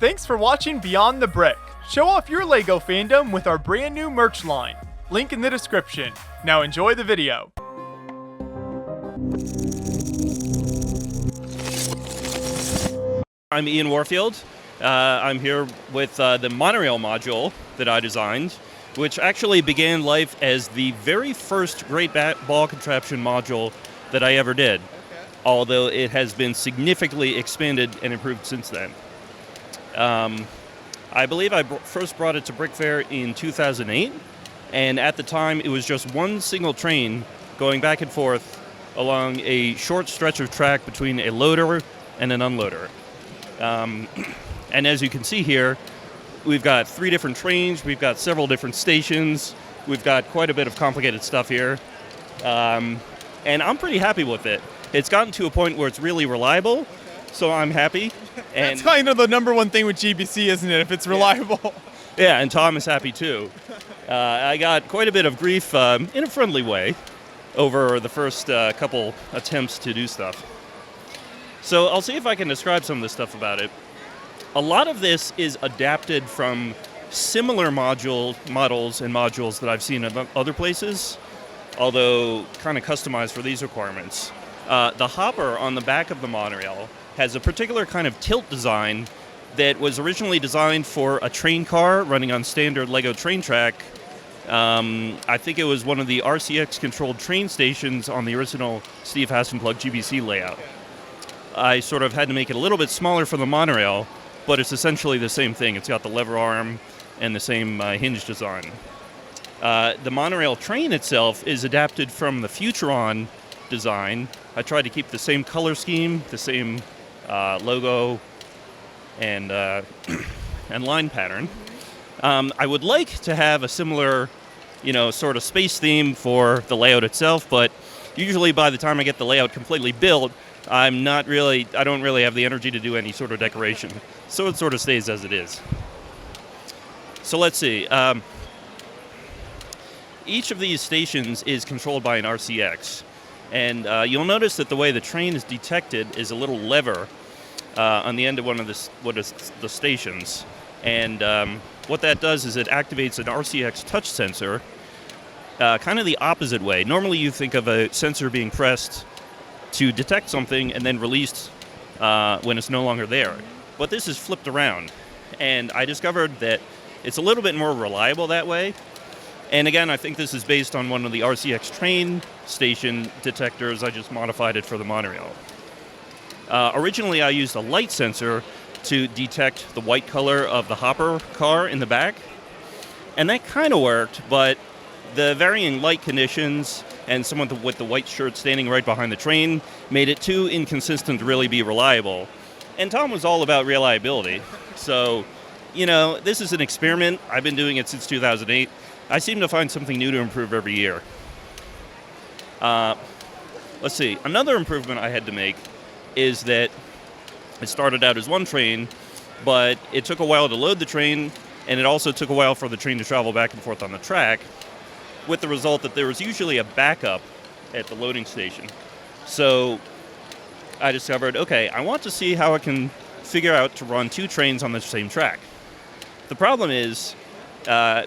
Thanks for watching Beyond the Brick. Show off your LEGO fandom with our brand new merch line. Link in the description. Now enjoy the video. I'm Ian Warfield. I'm here with the monorail module that I designed, which actually began life as the very first Great Ball Contraption module that I ever did, although it has been significantly expanded and improved since then. I believe I first brought it to BrickFair in 2008, and at the time it was just one single train going back and forth along a short stretch of track between a loader and an unloader. And as you can see here, we've got 3 different trains, we've got several different stations, we've got quite a bit of complicated stuff here, and I'm pretty happy with it. It's gotten to a point where it's really reliable, so I'm happy. And That's kind of the number one thing with GBC, isn't it, if it's reliable? yeah, and Tom is happy too. I got quite a bit of grief in a friendly way over the first couple attempts to do stuff. So I'll see if I can describe some of the stuff about it. A lot of this is adapted from similar models and modules that I've seen in other places, although kind of customized for these requirements. The hopper on the back of the monorail has a particular kind of tilt design that was originally designed for a train car running on standard LEGO train track. I think it was one of the RCX-controlled train stations on the original Steve Hassenplug GBC layout. I sort of had to make it a little bit smaller for the monorail, but it's essentially the same thing. It's got the lever arm and the same hinge design. The monorail train itself is adapted from the Futuron design. I tried to keep the same color scheme, the same logo, and line pattern. I would like to have a similar, sort of space theme for the layout itself, but usually by the time I get the layout completely built, I don't really have the energy to do any sort of decoration. So it sort of stays as it is. So let's see. Each of these stations is controlled by an RCX. And you'll notice that the way the train is detected is a little lever on the end of one of the stations. And what that does is it activates an RCX touch sensor kind of the opposite way. Normally you think of a sensor being pressed to detect something and then released when it's no longer there. But this is flipped around. And I discovered that it's a little bit more reliable that way. And again, I think this is based on one of the RCX train station detectors. I just modified it for the monorail. Originally, I used a light sensor to detect the white color of the hopper car in the back. And that kind of worked, but the varying light conditions and someone with the white shirt standing right behind the train made it too inconsistent to really be reliable. And Tom was all about reliability. So, this is an experiment. I've been doing it since 2008. I seem to find something new to improve every year. Let's see. Another improvement I had to make is that it started out as one train, but it took a while to load the train, and it also took a while for the train to travel back and forth on the track, with the result that there was usually a backup at the loading station. So I discovered, okay, I want to see how I can figure out to run 2 trains on the same track. The problem is,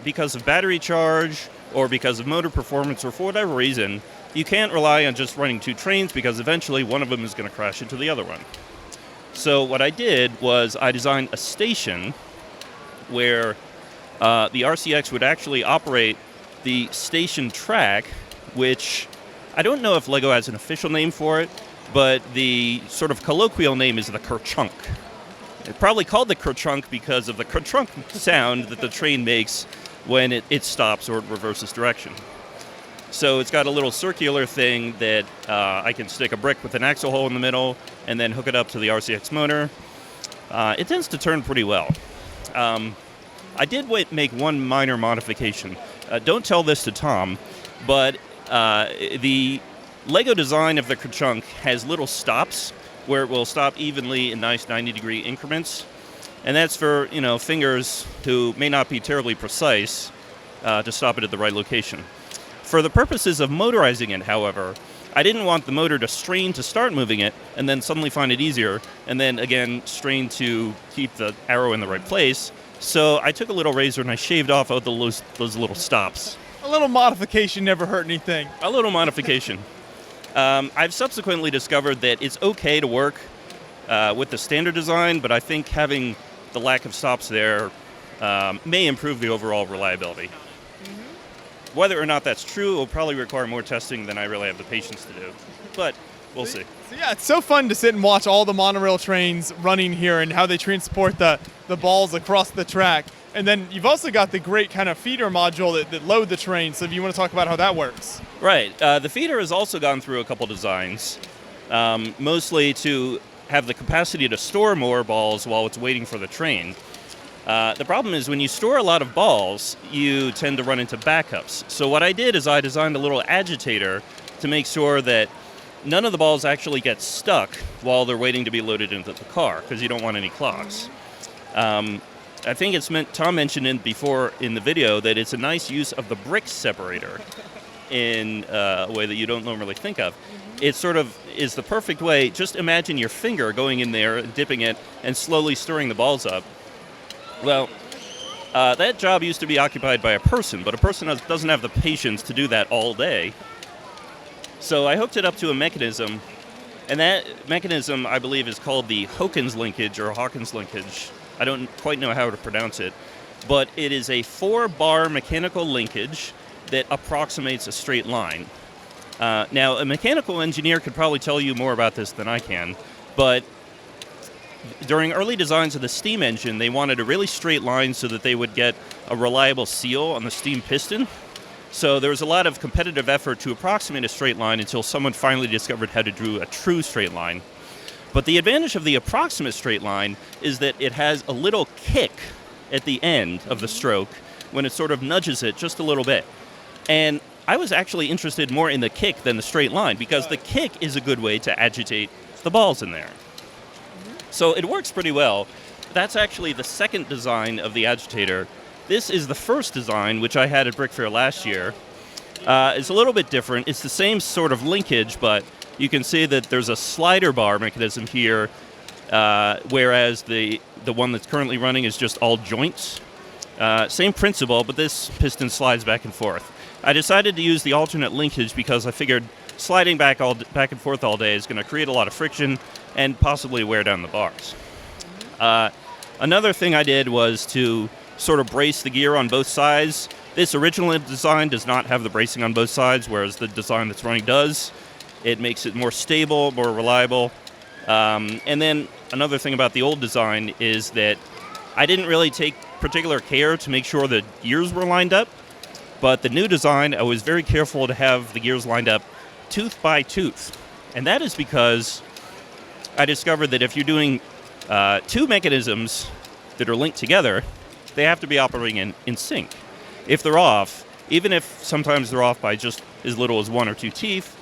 because of battery charge or because of motor performance or for whatever reason, you can't rely on just running 2 trains because eventually one of them is going to crash into the other one. So what I did was I designed a station where the RCX would actually operate the station track, which I don't know if LEGO has an official name for it, but the sort of colloquial name is the kerchunk. It's probably called the kerchunk because of the kerchunk sound that the train makes when it stops or it reverses direction. So it's got a little circular thing that I can stick a brick with an axle hole in the middle and then hook it up to the RCX motor. It tends to turn pretty well. I did make one minor modification. Don't tell this to Tom, but the LEGO design of the kerchunk has little stops where it will stop evenly in nice 90-degree increments. And that's for, fingers who may not be terribly precise to stop it at the right location. For the purposes of motorizing it, however, I didn't want the motor to strain to start moving it and then suddenly find it easier, and then again strain to keep the arrow in the right place. So I took a little razor and I shaved off all those little stops. A little modification never hurt anything. A little modification. I've subsequently discovered that it's okay to work with the standard design, but I think having the lack of stops there may improve the overall reliability. Whether or not that's true will probably require more testing than I really have the patience to do, but we'll see. So yeah, it's so fun to sit and watch all the monorail trains running here and how they transport the balls across the track. And then you've also got the great kind of feeder module that load the train, so if you want to talk about how that works. Right. The feeder has also gone through a couple designs, mostly to have the capacity to store more balls while it's waiting for the train. The problem is when you store a lot of balls, you tend to run into backups. So what I did is I designed a little agitator to make sure that none of the balls actually get stuck while they're waiting to be loaded into the car, because you don't want any clogs. I think Tom mentioned it before in the video that it's a nice use of the brick separator in a way that you don't normally think of. It sort of is the perfect way. Just imagine your finger going in there, dipping it, and slowly stirring the balls up. Well, that job used to be occupied by a person, but a person doesn't have the patience to do that all day. So I hooked it up to a mechanism, and that mechanism, I believe, is called the Hawkins linkage or Hawkins linkage. I don't quite know how to pronounce it, but it is a 4-bar mechanical linkage that approximates a straight line. Now, a mechanical engineer could probably tell you more about this than I can, but during early designs of the steam engine, they wanted a really straight line so that they would get a reliable seal on the steam piston. So there was a lot of competitive effort to approximate a straight line until someone finally discovered how to do a true straight line. But the advantage of the approximate straight line is that it has a little kick at the end of the stroke when it sort of nudges it just a little bit. And I was actually interested more in the kick than the straight line, because the kick is a good way to agitate the balls in there. So it works pretty well. That's actually the second design of the agitator. This is the first design, which I had at BrickFair last year. It's a little bit different. It's the same sort of linkage, but you can see that there's a slider bar mechanism here, whereas the one that's currently running is just all joints. Same principle, but this piston slides back and forth. I decided to use the alternate linkage because I figured sliding back and forth all day is going to create a lot of friction and possibly wear down the bars. Another thing I did was to sort of brace the gear on both sides. This original design does not have the bracing on both sides, whereas the design that's running does. It makes it more stable, more reliable. And then another thing about the old design is that I didn't really take particular care to make sure the gears were lined up. But the new design, I was very careful to have the gears lined up tooth by tooth. And that is because I discovered that if you're doing two mechanisms that are linked together, they have to be operating in sync. If they're off, even if sometimes they're off by just as little as 1 or 2 teeth,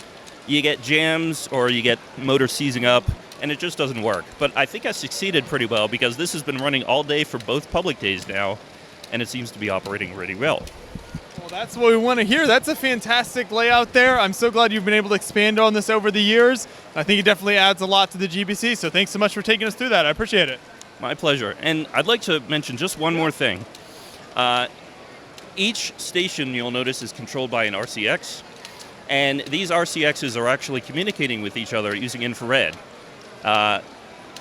you get jams or you get motor seizing up, and it just doesn't work. But I think I succeeded pretty well because this has been running all day for both public days now, and it seems to be operating really well. Well, that's what we want to hear. That's a fantastic layout there. I'm so glad you've been able to expand on this over the years. I think it definitely adds a lot to the GBC, so thanks so much for taking us through that. I appreciate it. My pleasure. And I'd like to mention just one more thing. Each station, you'll notice, is controlled by an RCX, and these RCXs are actually communicating with each other using infrared.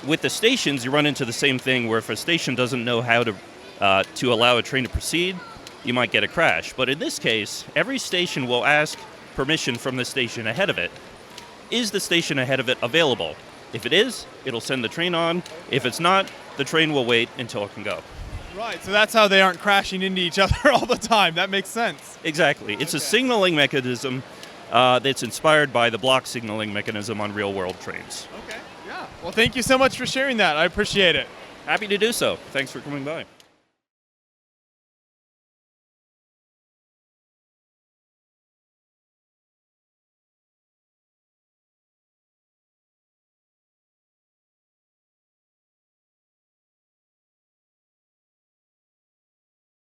With the stations, you run into the same thing where if a station doesn't know how to allow a train to proceed, you might get a crash. But in this case, every station will ask permission from the station ahead of it. Is the station ahead of it available? If it is, it'll send the train on. If it's not, the train will wait until it can go. Right, so that's how they aren't crashing into each other all the time. That makes sense. Exactly. It's a signaling mechanism that's inspired by the block signaling mechanism on real-world trains. Okay, yeah. Well, thank you so much for sharing that. I appreciate it. Happy to do so. Thanks for coming by.